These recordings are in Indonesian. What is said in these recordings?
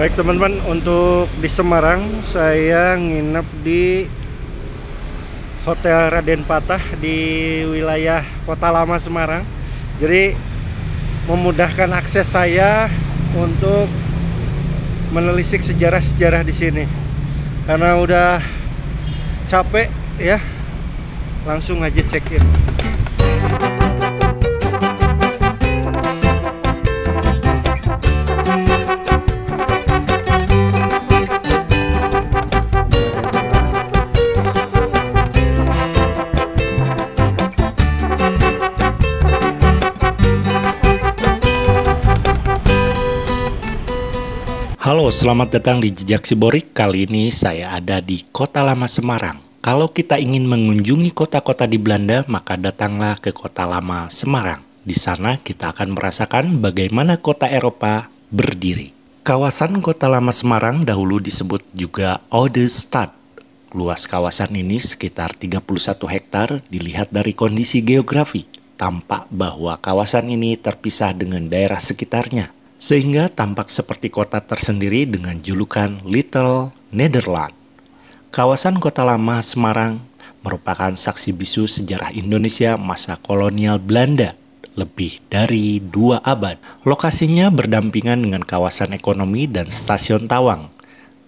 Baik teman-teman, untuk di Semarang saya nginep di Hotel Raden Patah di wilayah Kota Lama Semarang. Jadi memudahkan akses saya untuk menelisik sejarah-sejarah di sini. Karena udah capek ya, langsung aja check-in. Halo, selamat datang di Jejak Siborik. Kali ini saya ada di Kota Lama Semarang. Kalau kita ingin mengunjungi kota-kota di Belanda, maka datanglah ke Kota Lama Semarang. Di sana kita akan merasakan bagaimana kota Eropa berdiri. Kawasan Kota Lama Semarang dahulu disebut juga Oude Stad. Luas kawasan ini sekitar 31 hektar dilihat dari kondisi geografi. Tampak bahwa kawasan ini terpisah dengan daerah sekitarnya, sehingga tampak seperti kota tersendiri dengan julukan Little Netherlands. Kawasan Kota Lama Semarang merupakan saksi bisu sejarah Indonesia masa kolonial Belanda lebih dari 2 abad. Lokasinya berdampingan dengan kawasan ekonomi dan stasiun Tawang.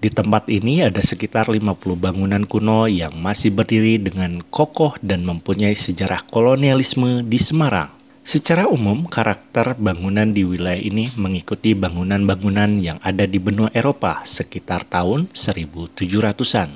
Di tempat ini ada sekitar 50 bangunan kuno yang masih berdiri dengan kokoh dan mempunyai sejarah kolonialisme di Semarang. Secara umum, karakter bangunan di wilayah ini mengikuti bangunan-bangunan yang ada di benua Eropa sekitar tahun 1700-an.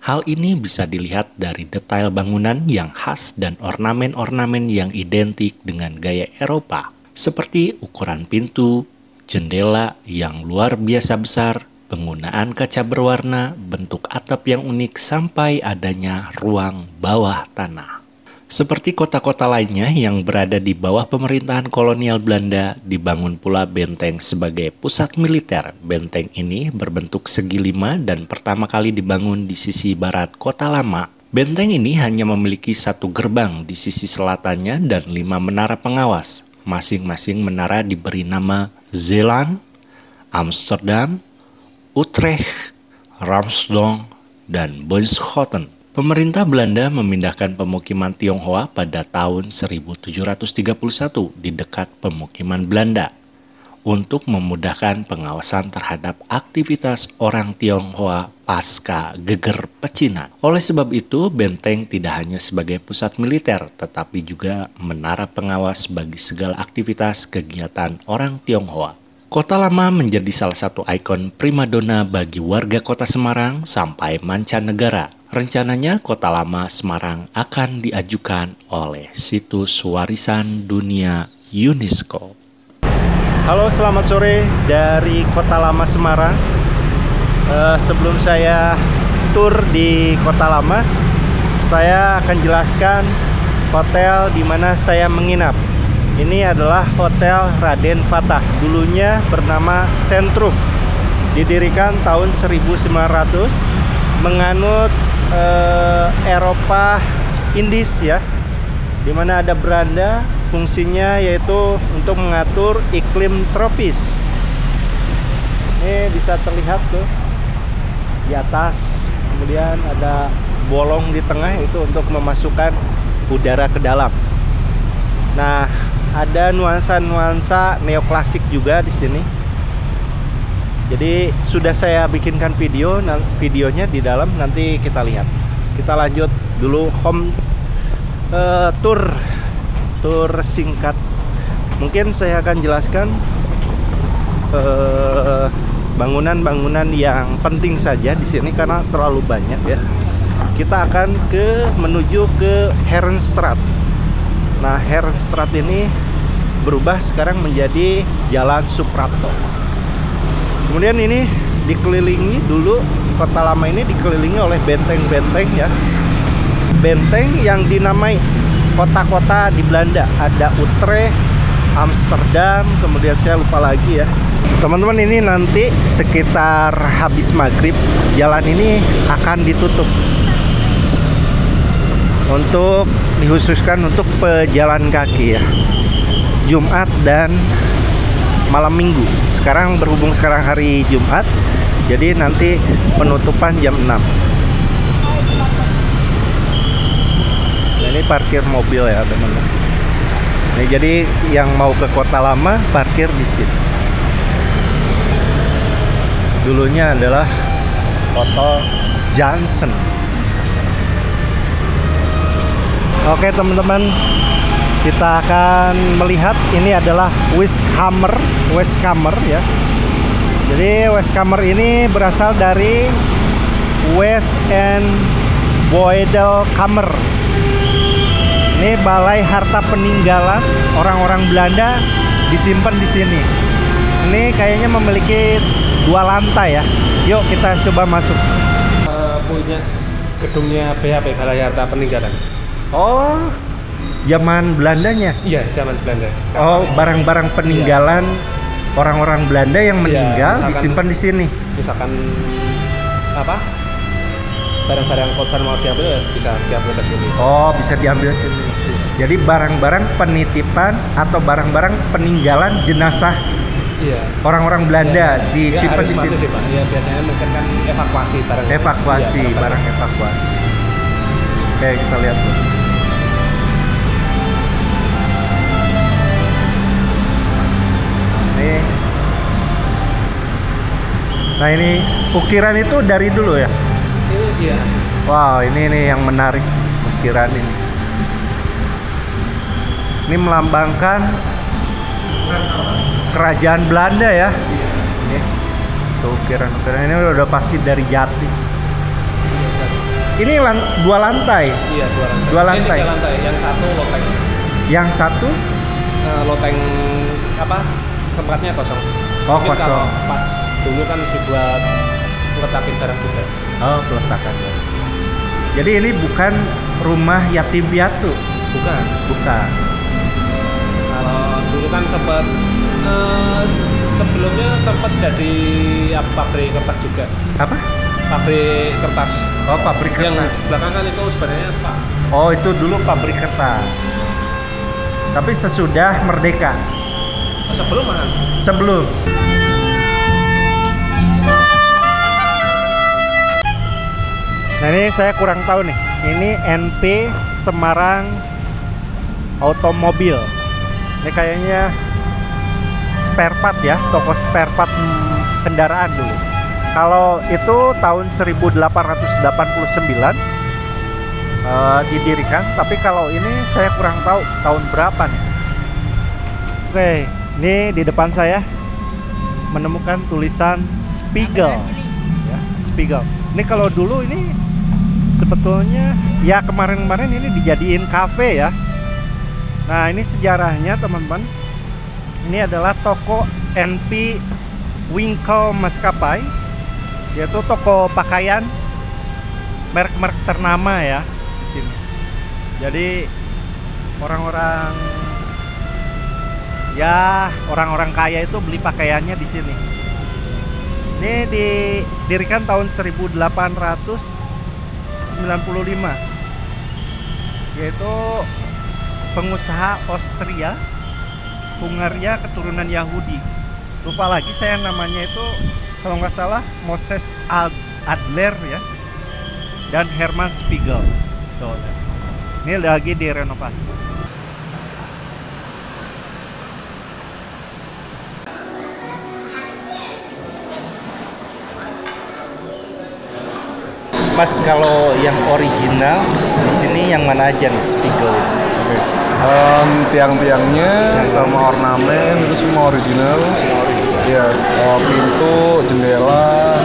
Hal ini bisa dilihat dari detail bangunan yang khas dan ornamen-ornamen yang identik dengan gaya Eropa, seperti ukuran pintu, jendela yang luar biasa besar, penggunaan kaca berwarna, bentuk atap yang unik, sampai adanya ruang bawah tanah. Seperti kota-kota lainnya yang berada di bawah pemerintahan kolonial Belanda, dibangun pula benteng sebagai pusat militer. Benteng ini berbentuk segi 5 dan pertama kali dibangun di sisi barat Kota Lama. Benteng ini hanya memiliki 1 gerbang di sisi selatannya dan 5 menara pengawas. Masing-masing menara diberi nama Zeeland, Amsterdam, Utrecht, Ramsdong, dan Bunschoten. Pemerintah Belanda memindahkan pemukiman Tionghoa pada tahun 1731 di dekat pemukiman Belanda untuk memudahkan pengawasan terhadap aktivitas orang Tionghoa pasca geger pecinan. Oleh sebab itu, benteng tidak hanya sebagai pusat militer, tetapi juga menara pengawas bagi segala aktivitas kegiatan orang Tionghoa. Kota Lama menjadi salah satu ikon primadona bagi warga Kota Semarang sampai mancanegara. Rencananya Kota Lama Semarang akan diajukan oleh Situs Warisan Dunia UNESCO. Halo, selamat sore dari Kota Lama Semarang. Sebelum saya tur di Kota Lama, saya akan jelaskan hotel di mana saya menginap. Ini adalah Hotel Raden Patah. Dulunya bernama Sentrum. Didirikan tahun 1900, menganut Eropa Indis ya, dimana ada beranda. Fungsinya yaitu untuk mengatur iklim tropis. Ini bisa terlihat tuh di atas, kemudian ada bolong di tengah, itu untuk memasukkan udara ke dalam. Nah, ada nuansa-nuansa neoklasik juga di sini. Jadi sudah saya bikinkan videonya di dalam, nanti kita lihat. Kita lanjut dulu tour singkat. Mungkin saya akan jelaskan bangunan-bangunan yang penting saja di sini karena terlalu banyak ya. Kita akan menuju ke Herenstraat. Nah, Herenstraat ini berubah sekarang menjadi Jalan Suprapto. Kemudian ini dikelilingi, dulu Kota Lama ini dikelilingi oleh benteng-benteng ya. Benteng yang dinamai kota-kota di Belanda. Ada Utrecht, Amsterdam, kemudian saya lupa lagi ya. Teman-teman, ini nanti sekitar habis maghrib jalan ini akan ditutup untuk dikhususkan untuk pejalan kaki ya. Jumat dan malam minggu. Sekarang berhubung sekarang hari Jumat, jadi nanti penutupan jam 6. Nah, ini parkir mobil ya teman-teman. Nah, jadi yang mau ke Kota Lama parkir di sini. Dulunya adalah Hotel Johnson. Oke teman-teman, kita akan melihat ini adalah Westkamer ya. Jadi Westkamer ini berasal dari West and Boedelkamer. Ini balai harta peninggalan orang-orang Belanda disimpan di sini. Ini kayaknya memiliki 2 lantai ya. Yuk kita coba masuk. Punya gedungnya BHP, Balai Harta Peninggalan. Oh, zaman Belandanya? Iya, zaman Belanda. Oh, barang-barang peninggalan orang-orang Belanda yang meninggal disimpan di sini. Misalkan apa? Barang-barang korban mau diambil bisa diambil ke sini. Oh, bisa diambil sini. Jadi barang-barang penitipan atau barang-barang peninggalan jenazah orang-orang Belanda disimpan di sini. Sih, Pak. Ya, biasanya mungkin kan evakuasi barang. Evakuasi, barang evakuasi. Oke, kita lihat tuh. Nih. Nah, ini ukiran itu dari dulu ya? Iya. Wow, ini nih yang menarik ukiran ini. Ini melambangkan kerajaan Belanda ya. Ini tuh ukiran-ukiran ini udah pasti dari jati. Ini 2 lantai. Iya, 2 lantai. 2 lantai. 3 lantai. Yang satu loteng. Yang satu loteng apa? Tempatnya kosong. Oh, mungkin kosong. Kalau pas dulu kan dibuat letakin barang juga. Oh, peletakan. Jadi ini bukan rumah yatim piatu. Bukan. Bukan. Kalau dulu kan sempat sebelumnya sempat jadi pabrik kertas juga. Apa? Pabrik kertas. Oh, pabrik kertas. Yang belakang kan itu sebenarnya Pak. Oh, itu dulu pabrik kertas. Tapi sesudah merdeka. Oh, sebelum mana? Sebelum. Nah, ini saya kurang tahu nih. Ini NP Semarang Automobil. Ini kayaknya spare part ya, toko spare part kendaraan dulu. Kalau itu tahun 1889 didirikan, tapi kalau ini saya kurang tahu tahun berapa nih. Oke, ini di depan saya menemukan tulisan Spiegel. Ya, Spiegel. Ini kalau dulu ini sebetulnya ya kemarin-kemarin ini dijadiin kafe ya. Nah, ini sejarahnya teman-teman. Ini adalah toko NP Winkle Maskapai, yaitu toko pakaian merek-merek ternama ya di sini. Jadi orang-orang kaya itu beli pakaiannya di sini. Ini didirikan tahun 1895, yaitu pengusaha Austria Hungaria keturunan Yahudi. Lupa lagi saya namanya itu, kalau nggak salah Moses Adler ya, dan Hermann Spiegel. Tuh, ini lagi direnovasi. Mas, kalau yang original di sini yang mana aja nih Spiegel? Tiang-tiangnya sama ornamen itu semua original. Ya, pintu, jendela,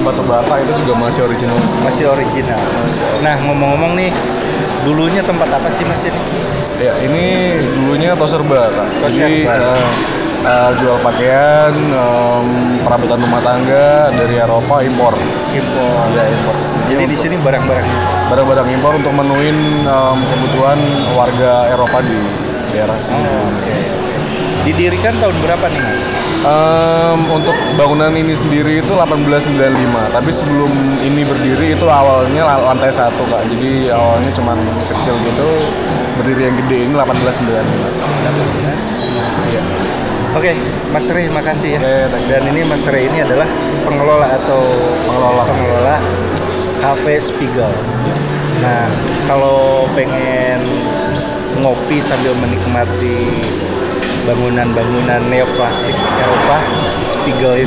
batu bata itu juga masih original. Masih original. Nah, ngomong-ngomong nih, dulunya tempat apa sih Mas ini? Ya, ini dulunya Toserba, Kak. Jadi jual pakaian, perabotan rumah tangga dari Eropa, impor. Ya, impor. Jadi di sini barang-barang impor untuk menuhin kebutuhan warga Eropa di daerah sini. Okay. Didirikan tahun berapa nih Mas? Untuk bangunan ini sendiri itu 1895, tapi sebelum ini berdiri itu awalnya lantai 1, Kak. Jadi awalnya cuman kecil gitu, berdiri yang gede ini 1895. Iya. Oke, Mas Rey, makasih ya. Oke, thank you. Dan ini Mas Rey ini adalah pengelola Cafe Spiegel. Nah, kalau pengen ngopi sambil menikmati bangunan-bangunan neoklasik Eropa, Spiegel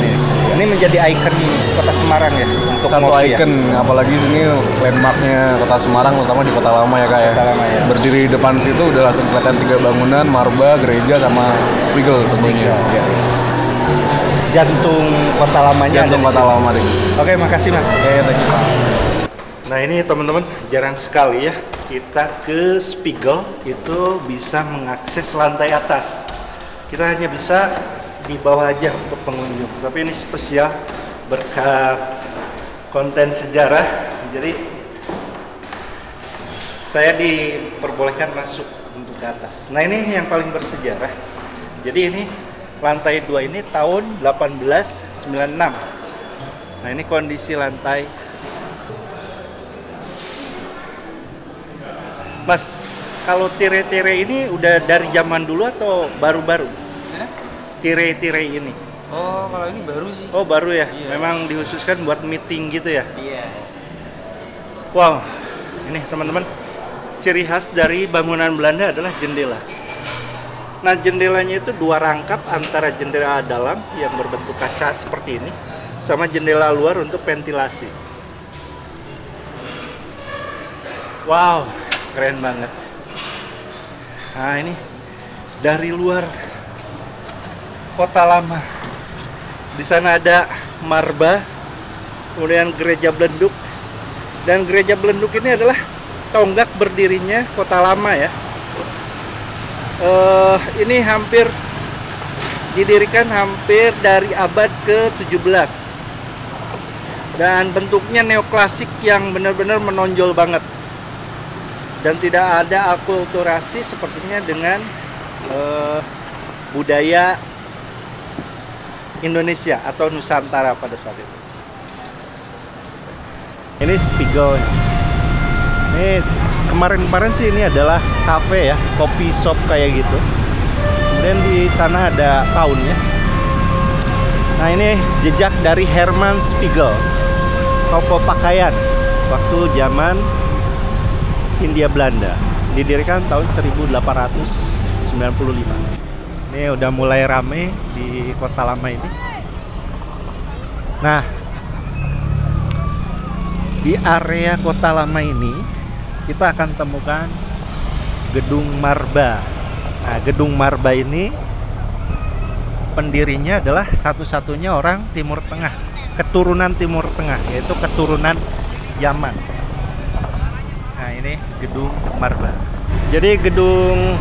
ini menjadi ikon kota Semarang ya untuk Satu ngopi ikon, apalagi sini landmarknya kota Semarang, terutama di Kota Lama ya Kak ya. Kota Lama ya. Berdiri di depan situ udah langsung kelihatan 3 bangunan, Marba, gereja, sama Spiegel semuanya. Ya. Jantung kota lamanya. Jantung ada di Kota sini. Lama di sini. Oke, makasih Mas. Oke, thank you Pak. Nah ini teman-teman, jarang sekali ya kita ke Spiegel itu bisa mengakses lantai atas. Kita hanya bisa di bawah aja untuk pengunjung. Tapi ini spesial berkat konten sejarah. Jadi saya diperbolehkan masuk untuk ke atas. Nah ini yang paling bersejarah. Jadi ini lantai 2 ini tahun 1896. Nah ini kondisi lantai. Mas, kalau tire-tire ini udah dari zaman dulu atau baru-baru? Tire-tire ini. Oh, kalau ini baru sih. Oh, baru ya? Iya. Memang dikhususkan buat meeting gitu ya? Iya. Wow, ini teman-teman, ciri khas dari bangunan Belanda adalah jendela. Nah, jendelanya itu 2 rangkap antara jendela dalam yang berbentuk kaca seperti ini sama jendela luar untuk ventilasi. Wow, keren banget. Nah, ini dari luar Kota Lama. Di sana ada Marba, kemudian Gereja Belenduk. Dan Gereja Belenduk ini adalah tonggak berdirinya Kota Lama ya. Ini hampir didirikan hampir dari abad ke-17. Dan bentuknya neoklasik yang benar-benar menonjol banget. Dan tidak ada akulturasi sepertinya dengan budaya Indonesia atau Nusantara pada saat itu. Ini Spiegel. Ini kemarin-kemarin sih ini adalah cafe ya, kopi shop kayak gitu. Kemudian di sana ada tahunnya. Nah ini jejak dari Herman Spiegel, toko pakaian waktu zaman Hindia Belanda, didirikan tahun 1895. Ini udah mulai rame di Kota Lama ini. Nah, di area Kota Lama ini kita akan temukan Gedung Marba. Nah, Gedung Marba ini pendirinya adalah satu-satunya orang Timur Tengah, keturunan Timur Tengah, yaitu keturunan Yaman. Nah, ini Gedung Marba. Jadi Gedung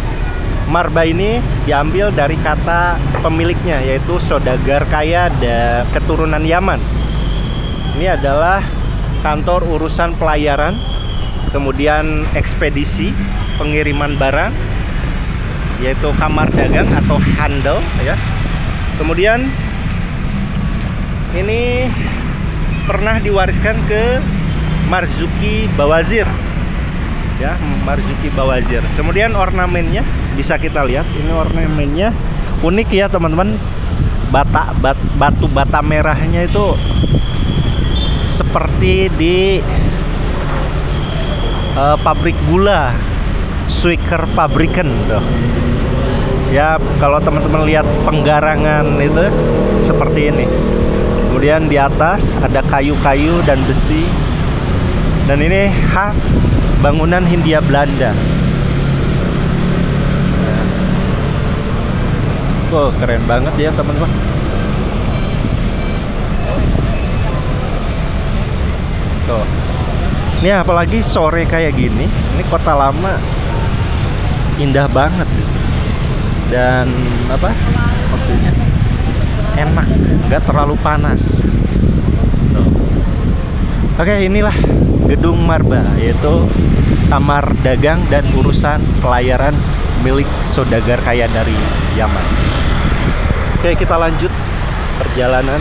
Marba ini diambil dari kata pemiliknya, yaitu saudagar kaya dan keturunan Yaman. Ini adalah kantor urusan pelayaran, kemudian ekspedisi, pengiriman barang, yaitu kamar dagang atau handel ya. Kemudian ini pernah diwariskan ke Marzuki Bawazir ya, Marzuki Bawazir. Kemudian ornamennya bisa kita lihat, ini ornamennya unik ya teman-teman. Batu bata merahnya itu seperti di pabrik gula, Swicker Pabriken tuh. Ya kalau teman-teman lihat penggarangan itu seperti ini. Kemudian di atas ada kayu-kayu dan besi. Dan ini khas bangunan Hindia Belanda. Oh, keren banget ya teman-teman. Tuh. Ini apalagi sore kayak gini, ini Kota Lama indah banget. Dan apa? Waktunya enak, nggak terlalu panas. Tuh. Oke, inilah Gedung Marba, yaitu kamar dagang dan urusan pelayaran milik saudagar kaya dari Yaman. Oke, kita lanjut perjalanan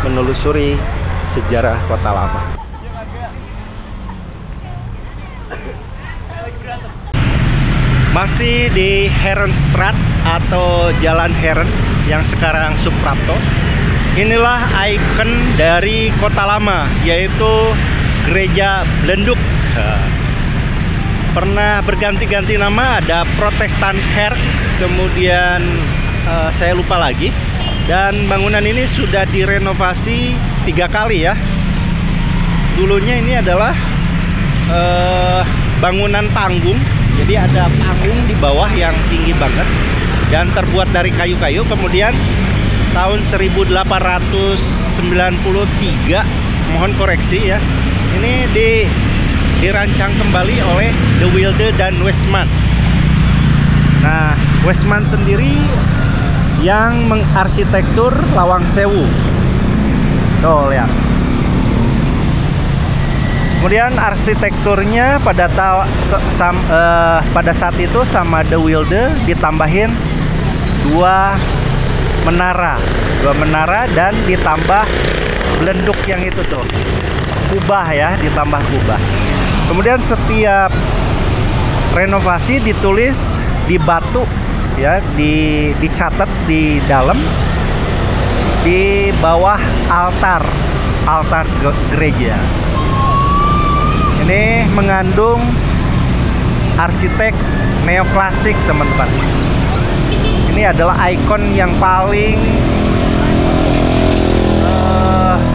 menelusuri sejarah Kota Lama. Masih di Herenstraat atau Jalan Heren yang sekarang Suprapto. Inilah ikon dari Kota Lama, yaitu Gereja Belenduk. Pernah berganti-ganti nama, ada Protestan Kerk, kemudian saya lupa lagi. Dan bangunan ini sudah direnovasi 3 kali ya. Dulunya ini adalah bangunan panggung, jadi ada panggung di bawah yang tinggi banget dan terbuat dari kayu-kayu. Kemudian tahun 1893, mohon koreksi ya, ini dirancang kembali oleh De Wilde dan Westman. Nah, Westman sendiri yang mengarsitektur Lawang Sewu. Tuh, lihat. Kemudian arsitekturnya pada saat itu sama De Wilde ditambahin dua menara dan ditambah belenduk yang itu tuh. Kubah ya, ditambah kubah. Kemudian setiap renovasi ditulis di batu ya, dicatat di dalam, di bawah altar gereja. Ini mengandung arsitek neoklasik, teman-teman. Ini adalah ikon yang paling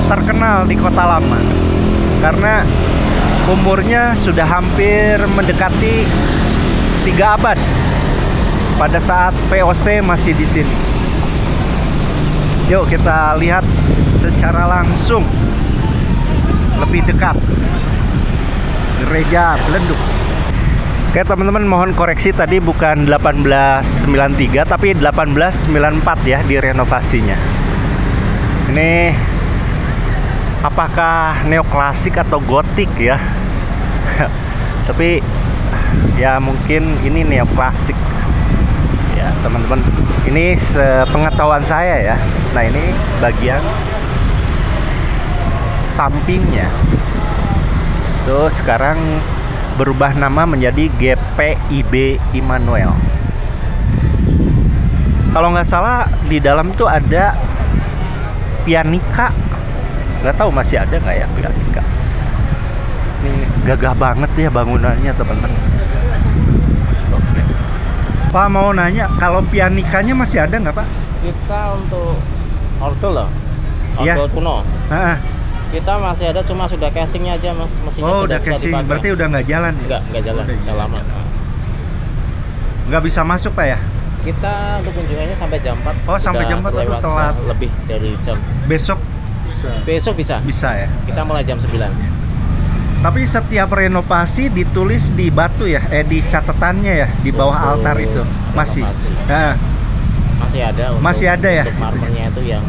terkenal di Kota Lama karena umurnya sudah hampir mendekati 3 abad pada saat VOC masih di sini. Yuk kita lihat secara langsung lebih dekat Gereja Belenduk. Oke teman-teman, mohon koreksi, tadi bukan 1893 tapi 1894 ya direnovasinya. Ini apakah neoklasik atau gotik ya? Tapi ya mungkin ini neoklasik ya teman-teman. Ini sepengetahuan saya ya. Nah, ini bagian sampingnya. Terus sekarang berubah nama menjadi GPIB Immanuel. Kalau nggak salah di dalam tuh ada pianika. Nggak tahu masih ada nggak ya pianika. Ini gagah banget ya bangunannya teman-teman. Oke. Pak mau nanya, kalau pianikanya masih ada nggak Pak? Kita untuk ordo loh, Iya. ordo kuno. Kita masih ada, cuma sudah casingnya aja mas, mesinnya Oh, sudah udah casing, berarti udah nggak jalan ya? Nggak jalan, udah lama. Nggak bisa masuk Pak ya? Kita untuk kunjungannya sampai jam 4. Oh, sampai jam 4 itu telat. Lebih dari jam. Besok Besok bisa. bisa ya? Kita mulai jam 9. Tapi setiap renovasi ditulis di batu ya, di catatannya ya, di bawah altar itu masih. Nah, Masih ada. Masih ada ya? Untuk marmernya itu yang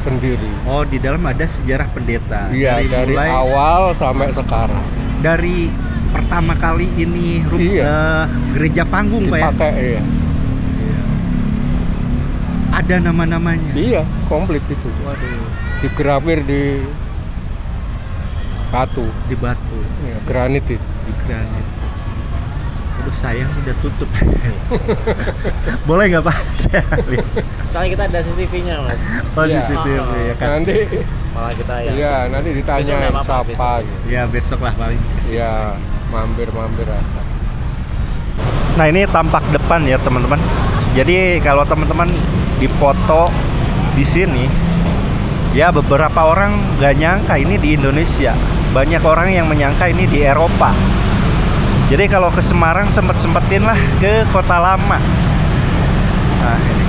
Sendiri. oh di dalam ada sejarah pendeta. Iya, dari mulai awal sampai sekarang. dari pertama kali ini Iya. gereja panggung Pak ya. Dipakai ya. Ada nama-namanya. Iya, komplit itu. Waduh, Digrafir di batu, di batu, ya, granit itu. di granit. Aduh sayang udah tutup. Boleh nggak Pak? soalnya kita ada CCTV-nya mas. Oh, Iya. CCTV ya kan. Nanti Malah kita yang iya, nanti Besok ditanya nggak apa-apa, siapa besok. gitu. Ya besok lah paling. Iya, mampir-mampir aja. Nah, ini tampak depan ya teman-teman. Jadi kalau teman-teman dipoto di sini, ya beberapa orang nggak nyangka ini di Indonesia. Banyak orang yang menyangka ini di Eropa. Jadi kalau ke Semarang sempetin lah ke Kota Lama. Nah, ini.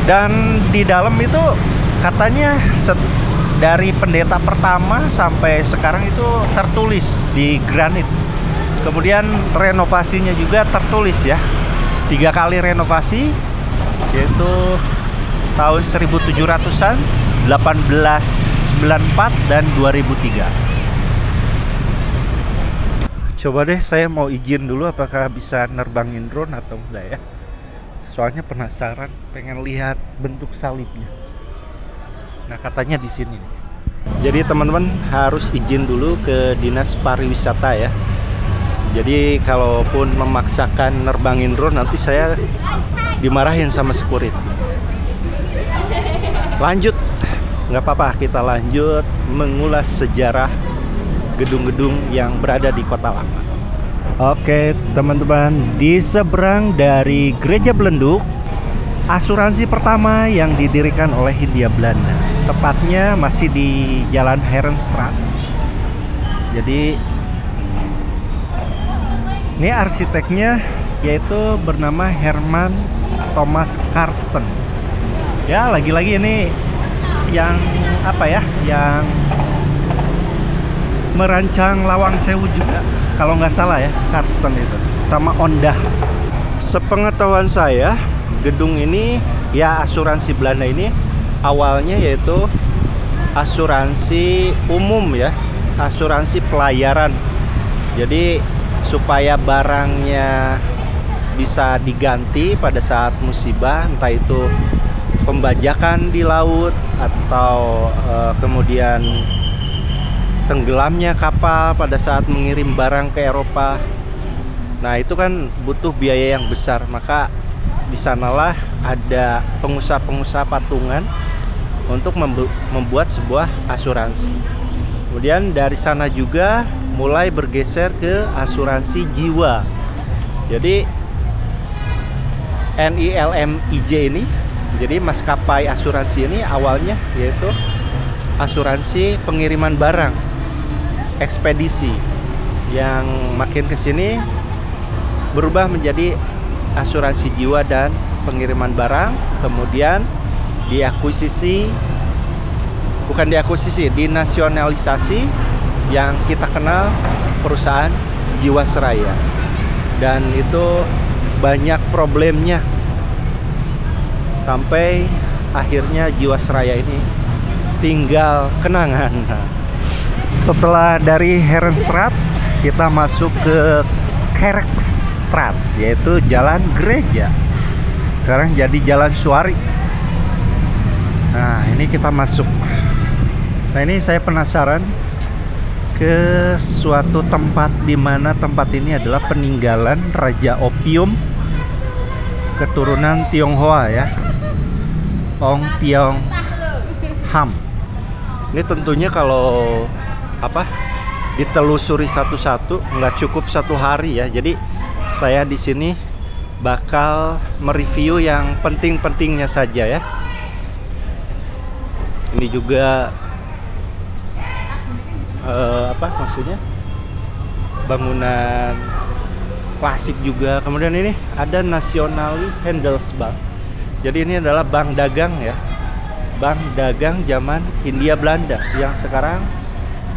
Dan di dalam itu katanya dari pendeta pertama sampai sekarang itu tertulis di granit. Kemudian renovasinya juga tertulis ya. 3 kali renovasi, yaitu tahun 1700-an, 1894 dan 2003. Coba deh saya mau izin dulu apakah bisa nerbangin drone atau enggak ya. Soalnya penasaran, pengen lihat bentuk salibnya. Nah, katanya di sini nih. Jadi teman-teman harus izin dulu ke Dinas Pariwisata ya. Jadi kalaupun memaksakan nerbangin drone, nanti saya dimarahin sama security. Lanjut, nggak apa-apa, kita lanjut mengulas sejarah gedung-gedung yang berada di Kota Lama. Oke teman-teman, di seberang dari Gereja Belenduk, asuransi pertama yang didirikan oleh Hindia Belanda. Tepatnya masih di Jalan Herenstraat. Jadi ini arsiteknya yaitu bernama Herman Thomas Karsten. Ya, lagi-lagi ini yang apa ya, yang merancang Lawang Sewu juga, kalau nggak salah ya, Karsten itu, sama Ondah. Sepengetahuan saya, gedung ini ya asuransi Belanda ini awalnya yaitu asuransi umum ya, asuransi pelayaran. Jadi supaya barangnya bisa diganti pada saat musibah, entah itu pembajakan di laut atau kemudian tenggelamnya kapal pada saat mengirim barang ke Eropa. Nah, itu kan butuh biaya yang besar, maka di sanalah ada pengusaha-pengusaha patungan untuk membuat sebuah asuransi. Kemudian dari sana juga mulai bergeser ke asuransi jiwa. Jadi NILMIJ ini, jadi maskapai asuransi ini awalnya yaitu asuransi pengiriman barang, ekspedisi, yang makin kesini berubah menjadi asuransi jiwa dan pengiriman barang. Kemudian dinasionalisasi yang kita kenal perusahaan Jiwasraya, dan itu banyak problemnya sampai akhirnya Jiwasraya ini tinggal kenangan. Setelah dari Herenstraat kita masuk ke Kerkstraat, yaitu jalan gereja. Sekarang jadi jalan Suari. Nah, ini kita masuk. Nah, ini saya penasaran ke suatu tempat di mana tempat ini adalah peninggalan Raja Opium keturunan Tionghoa ya, Ong Tiong Ham. Ini tentunya kalau ditelusuri satu-satu nggak cukup satu hari ya. Jadi saya di sini bakal mereview yang penting-pentingnya saja ya. Ini juga maksudnya bangunan klasik juga. Kemudian ini ada Nationale Handelsbank. Jadi ini adalah bank dagang ya, bank dagang zaman Hindia Belanda yang sekarang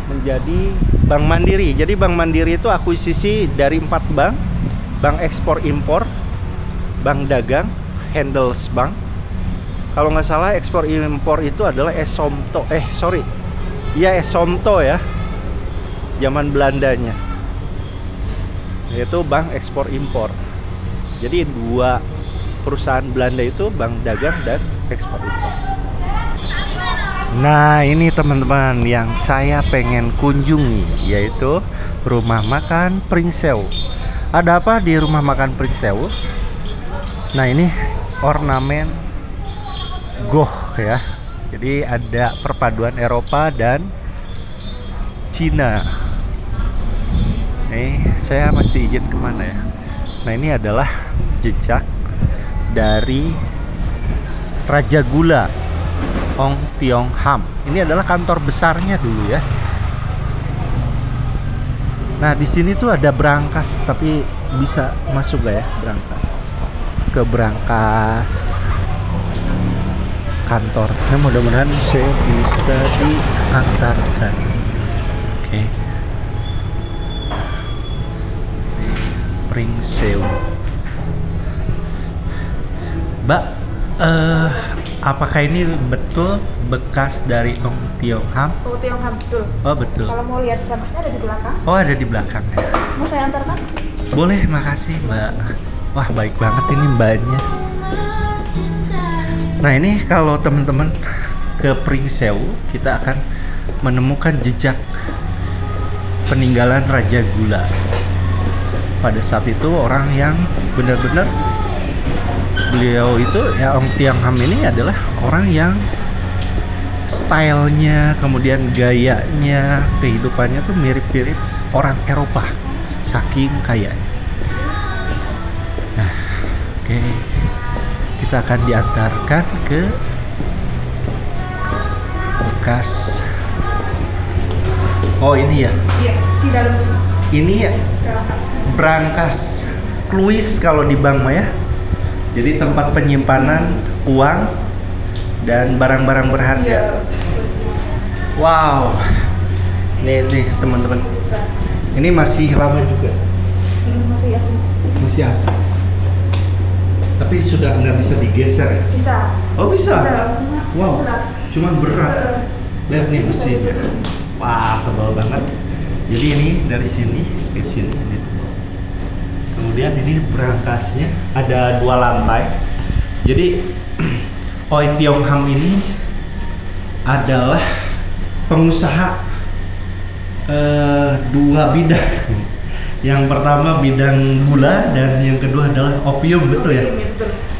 menjadi Bank Mandiri. Jadi Bank Mandiri itu akuisisi dari 4 bank: bank ekspor impor, bank dagang, Handelsbank. Kalau nggak salah ekspor impor itu adalah Esomto ya, zaman Belandanya, yaitu bank ekspor impor. Jadi 2 perusahaan Belanda itu bank dagang dan ekspor impor. Nah, ini teman-teman yang saya pengen kunjungi, yaitu rumah makan Prinsewu. Ada apa di rumah makan Prinsewu? Nah, ini ornamen goh ya. Jadi ada perpaduan Eropa dan Cina. Saya mesti izin kemana ya? Nah, ini adalah jejak dari Raja Gula Ong Tiong Ham. Ini adalah kantor besarnya dulu ya. Nah, di sini tuh ada brankas, tapi bisa masuk gak ya brankas? Ke brankas kantor. Nah, mudah-mudahan saya bisa diantarkan. Oke. Prinsewu. Mbak, apakah ini betul bekas dari Ong Tiong Ham? Oh, Tiong Ham, betul. Oh, betul. Kalau mau lihat berangkasnya ada di belakang. Oh, ada di belakang ya. Mau saya antarkan? Boleh, makasih Mbak. Wah, baik banget ini mbaknya. Nah, ini kalau teman-teman ke Prinsewu, kita akan menemukan jejak peninggalan Raja Gula. pada saat itu orang yang benar-benar beliau itu ya Ong Tiong Ham ini adalah orang yang stylenya, kemudian gayanya, kehidupannya tuh mirip-mirip orang Eropa, saking kayanya. Nah, oke, kita akan diantarkan ke bekas. Oh ini ya? Iya, di dalam sini. Ini ya? Berangkas. Brankas, kluis kalau di bank mah ya. Jadi tempat penyimpanan uang dan barang-barang berharga. Iya. Wow. Nih teman-teman. Ini masih lama juga. Ini masih asli. Masih asli. Tapi sudah nggak bisa digeser ya? Bisa. Oh bisa? Bisa. Wow. Berat. Cuman berat. Lihat nih besinya. Wah, tebal banget. Jadi ini dari sini ke sini ini tebal. Kemudian ini berangkasnya ada 2 lantai. Jadi Ong Tiong Ham ini adalah pengusaha 2 bidang. Yang pertama bidang gula dan yang kedua adalah opium, betul ya?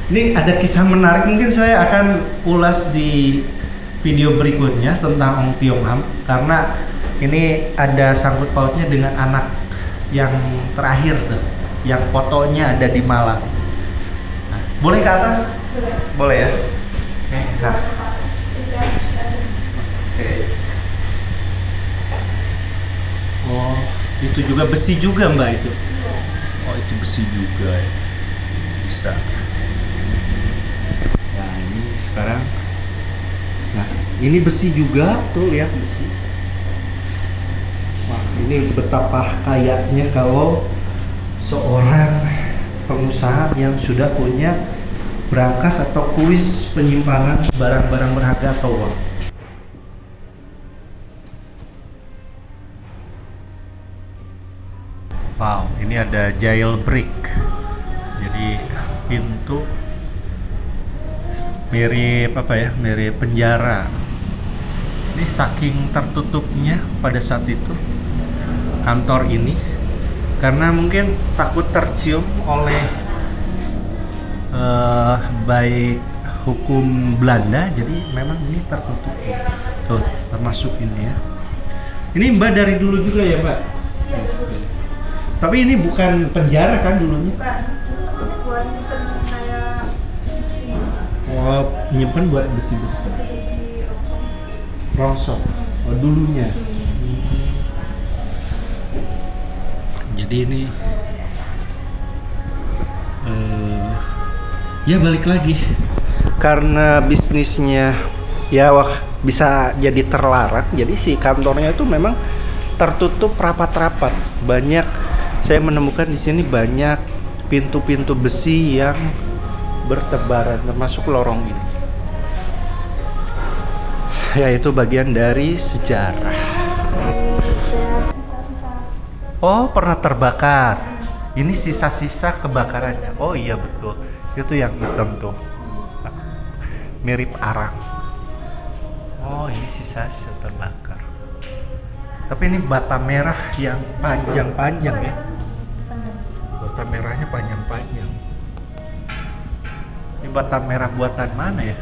Ini ada kisah menarik, mungkin saya akan ulas di video berikutnya tentang Ong Tiong Ham karena ini ada sangkut pautnya dengan anak yang terakhir tuh, yang fotonya ada di Malang. Nah, boleh ke atas? Boleh ya? Nah. Oke. Oh, itu juga besi juga Mbak itu? Oh, itu besi juga ya. Bisa. Nah, ini sekarang. Nah, ini besi juga, tuh lihat besi. Wah, ini betapa kayanya kalau seorang pengusaha yang sudah punya brankas atau kuis penyimpanan barang-barang berharga atau uang. Wow, ini ada jailbreak. Jadi pintu mirip apa ya? Mirip penjara. Ini saking tertutupnya pada saat itu kantor ini karena mungkin takut tercium oleh baik hukum Belanda, jadi memang ini tertutup. Tuh, termasuk ini ya. Ini Mbak dari dulu juga ya Mbak? Iya, dulu. Tapi ini bukan penjara kan dulunya? Bukan. Buat nyimpen kayak besi-besi. Oh, nyimpen buat besi-besi. Besi-besi Rongsok. Oh, dulunya. Jadi ini ya balik lagi karena bisnisnya ya bisa jadi terlarang, jadi si kantornya itu memang tertutup rapat-rapat. Banyak saya menemukan di sini banyak pintu-pintu besi yang bertebaran termasuk lorong ini. Ya itu bagian dari sejarah. Oh, pernah terbakar. Ini sisa-sisa kebakarannya. Oh iya betul. Itu yang hitam tuh. Mirip arang. Oh, ini sisa-sisa terbakar. Tapi ini bata merah yang panjang-panjang ya. Bata merahnya panjang-panjang. Ini bata merah buatan mana ya?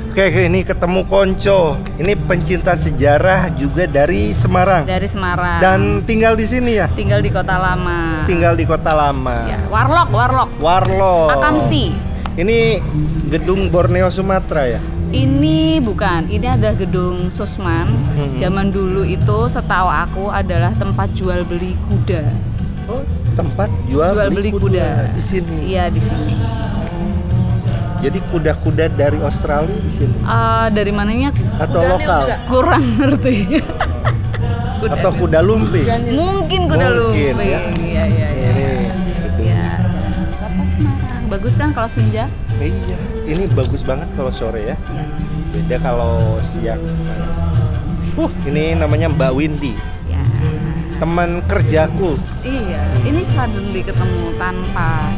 Oke, ini ketemu Konco. Ini pencinta sejarah juga dari Semarang. Dari Semarang. Dan tinggal di sini ya? Tinggal di Kota Lama. Tinggal di Kota Lama. Ya, Warlock. Warlock. Akamsi. Ini gedung Borneo Sumatera ya? Ini bukan, ini adalah gedung Susman. Zaman dulu itu setahu aku adalah tempat jual beli kuda. Oh, tempat jual beli kuda di sini. Iya, di sini. Jadi kuda-kuda dari Australia di sini? Dari mananya? Atau lokal? Kurang ngerti. Atau kuda lumping? Mungkin kuda lumping. Ya. Iya. Ya. Kota Semarang. Bagus kan kalau senja? Iya. Ini bagus banget kalau sore ya. Beda kalau siang. Ini namanya Mbak Windy. Ya. teman kerjaku. Iya, ini suddenly ketemu tanpa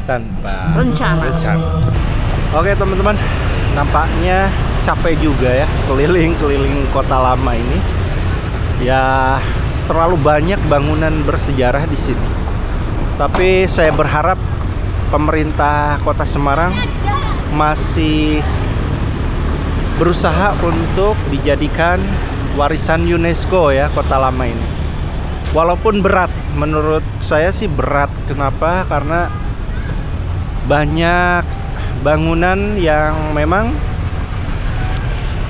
rencana. Oke teman-teman, nampaknya capek juga ya keliling-keliling kota lama ini. Ya terlalu banyak bangunan bersejarah di sini. Tapi saya berharap pemerintah Kota Semarang masih berusaha untuk dijadikan warisan UNESCO ya kota lama ini. Walaupun berat, menurut saya sih berat. Kenapa? Karena banyak bangunan yang memang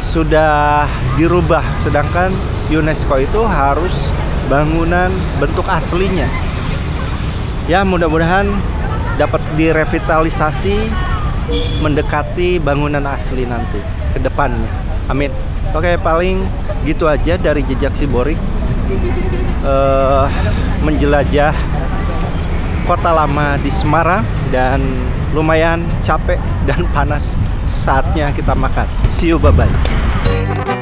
sudah dirubah, sedangkan UNESCO itu harus bangunan bentuk aslinya. Ya mudah-mudahan dapat direvitalisasi mendekati bangunan asli nanti ke depannya. Amin. Oke, paling gitu aja dari Jejak Siborik. Menjelajah kota lama di Semarang dan lumayan capek dan panas. Saatnya kita makan. See you, bye-bye.